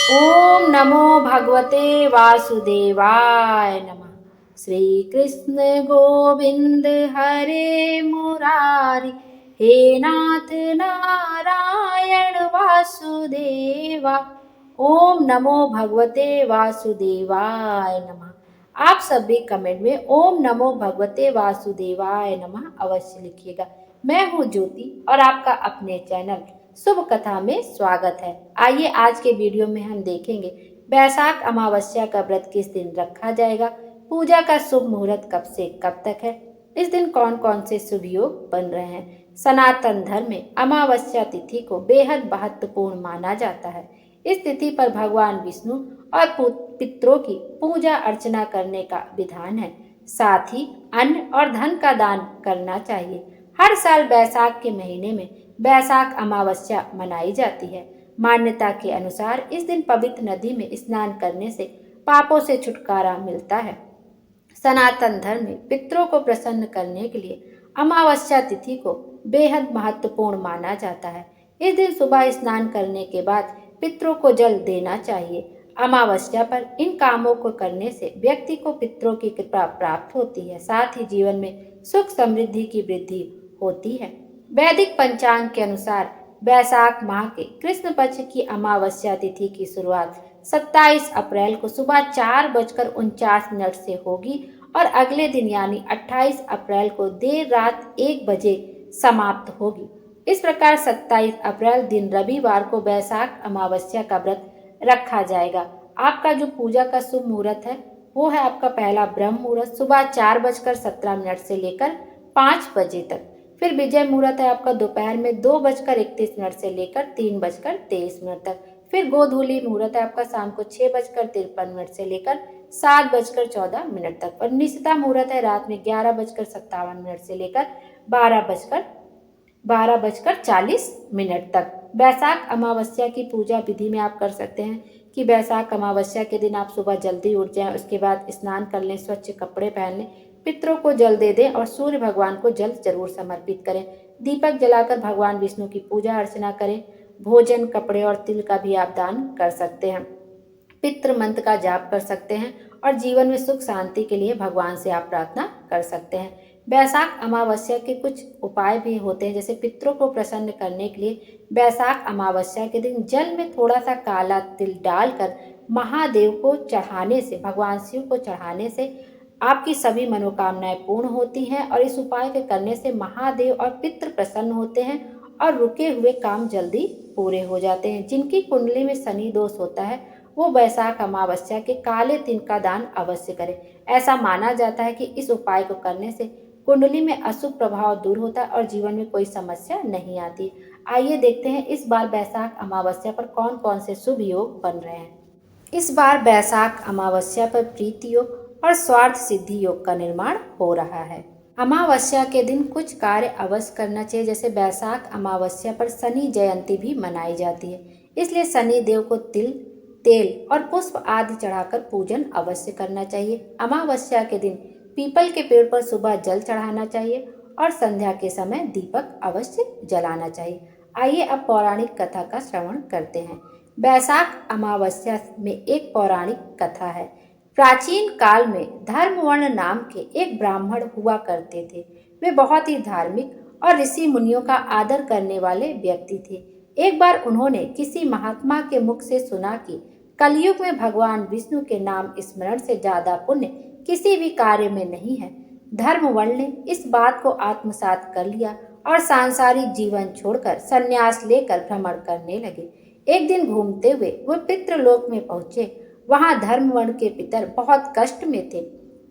ओम नमो भगवते वासुदेवाय नमः। श्री कृष्ण गोविंद हरे मुरारी, हे नाथ नारायण वासुदेवा। ओम नमो भगवते वासुदेवाय नमः। आप सभी कमेंट में ओम नमो भगवते वासुदेवाय नमः अवश्य लिखिएगा। मैं हूँ ज्योति और आपका अपने चैनल शुभ कथा में स्वागत है। आइए आज के वीडियो में हम देखेंगे बैसाख अमावस्या का व्रत किस दिन रखा जाएगा, पूजा का शुभ मुहूर्त कब से कब तक है, इस दिन कौन कौन से शुभ योग बन रहे हैं। सनातन धर्म में अमावस्या तिथि को बेहद महत्वपूर्ण माना जाता है। इस तिथि पर भगवान विष्णु और पितरों की पूजा अर्चना करने का विधान है। साथ ही अन्न और धन का दान करना चाहिए। हर साल बैसाख के महीने में बैसाख अमावस्या मनाई जाती है। मान्यता के अनुसार इस दिन पवित्र नदी में स्नान करने से पापों से छुटकारा मिलता है। सनातन धर्म में पितरों को प्रसन्न करने के लिए अमावस्या तिथि को बेहद महत्वपूर्ण माना जाता है। इस दिन सुबह स्नान करने के बाद पितरों को जल देना चाहिए। अमावस्या पर इन कामों को करने से व्यक्ति को पितरों की कृपा प्राप्त होती है। साथ ही जीवन में सुख समृद्धि की वृद्धि होती है। वैदिक पंचांग के अनुसार बैसाख माह के कृष्ण पक्ष की अमावस्या तिथि की शुरुआत 27 अप्रैल को सुबह 4:49 से होगी और अगले दिन यानी 28 अप्रैल को देर रात 1 बजे समाप्त होगी। इस प्रकार 27 अप्रैल दिन रविवार को बैसाख अमावस्या का व्रत रखा जाएगा। आपका जो पूजा का शुभ मुहूर्त है वो है आपका पहला ब्रह्म मुहूर्त सुबह 4:17 से लेकर 5 बजे तक। फिर विजय मुहूर्त है आपका दोपहर में 2:31 से लेकर 3:23 तक। फिर गोधूली मुहूर्त है आपका शाम को 6:53 से लेकर 7:14 तक। और निशिता मुहूर्त है रात में 11:57 से लेकर 12:40 तक। बैसाख अमावस्या की पूजा विधि में आप कर सकते हैं कि बैसाख अमावस्या के दिन आप सुबह जल्दी उठ जाएं, उसके बाद स्नान कर लें, स्वच्छ कपड़े पहन लें, पितरों को जल दे दें और सूर्य भगवान को जल जरूर समर्पित करें। दीपक जलाकर भगवान विष्णु की पूजा अर्चना करें। भोजन, कपड़े और तिल का भी आप दान कर सकते हैं। पितृ मंत्र का जाप कर सकते हैं और जीवन में सुख शांति के लिए भगवान से आप प्रार्थना कर सकते हैं। बैसाख अमावस्या के कुछ उपाय भी होते हैं, जैसे पितरों को प्रसन्न करने के लिए बैसाख अमावस्या के दिन जल में थोड़ा सा काला तिल डालकर महादेव को चढ़ाने से, भगवान शिव को चढ़ाने से आपकी सभी मनोकामनाएं पूर्ण होती हैं और इस उपाय के करने से महादेव और पितृ प्रसन्न होते हैं और रुके हुए काम जल्दी पूरे हो जाते हैं। जिनकी कुंडली में शनि दोष होता है वो बैसाख अमावस्या के काले तिल का दान अवश्य करें। ऐसा माना जाता है कि इस उपाय को करने से कुंडली में अशुभ प्रभाव दूर होता है और जीवन में कोई समस्या नहीं आती। आइए देखते हैं इस बार बैसाख अमावस्या पर कौन कौन से शुभ योग बन रहे हैं। इस बार बैसाख अमावस्या पर प्रीति योग और स्वार्थ सिद्धि योग का निर्माण हो रहा है। अमावस्या के दिन कुछ कार्य अवश्य करना चाहिए, जैसे बैसाख अमावस्या पर शनि जयंती भी मनाई जाती है, इसलिए शनि देव को तिल, तेल और पुष्प आदि चढ़ाकर पूजन अवश्य करना चाहिए। अमावस्या के दिन पीपल के पेड़ पर सुबह जल चढ़ाना चाहिए और संध्या के समय दीपक अवश्य जलाना चाहिए। आइए अब पौराणिक कथा का श्रवण करते हैं। बैसाख अमावस्या में एक पौराणिक कथा है। प्राचीन काल में धर्मवर्ण नाम के एक ब्राह्मण हुआ करते थे। वे बहुत ही धार्मिक और ऋषि मुनियों का आदर करने वाले व्यक्ति थे। एक बार उन्होंने किसी महात्मा के मुख से सुना कि कलयुग में भगवान विष्णु के नाम स्मरण से ज्यादा पुण्य किसी भी कार्य में नहीं है। धर्मवर्ण ने इस बात को आत्मसात कर लिया और सांसारिक जीवन छोड़कर संन्यास लेकर भ्रमण करने लगे। एक दिन घूमते हुए वे पितृलोक में पहुंचे। वहां धर्मवर्ण के पितर बहुत कष्ट में थे।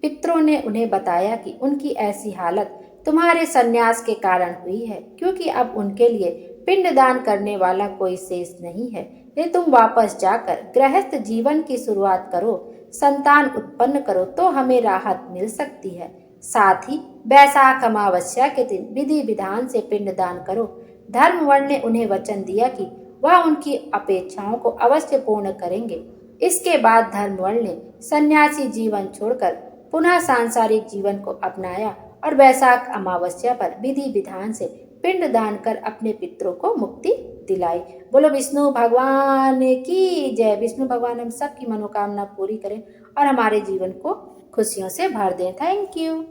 पितरों ने उन्हें बताया कि उनकी ऐसी हालत तुम्हारे संन्यास के कारण हुई है, क्योंकि अब उनके लिए पिंडदान करने वाला कोई शेष नहीं है। यदि तुम वापस जाकर गृहस्थ जीवन की शुरुआत करो, संतान उत्पन्न करो तो हमें राहत मिल सकती है। साथ ही बैसाख अमावस्या के दिन विधि विधान से पिंडदान करो। धर्मवर्ण ने उन्हें वचन दिया कि वह उनकी अपेक्षाओं को अवश्य पूर्ण करेंगे। इसके बाद धर्मवर्ण ने सन्यासी जीवन छोड़कर पुनः सांसारिक जीवन को अपनाया और बैसाख अमावस्या पर विधि विधान से पिंड दान कर अपने पितरों को मुक्ति दिलाई। बोलो विष्णु भगवान की जय। विष्णु भगवान हम सबकी मनोकामना पूरी करें और हमारे जीवन को खुशियों से भर दें। Thank you.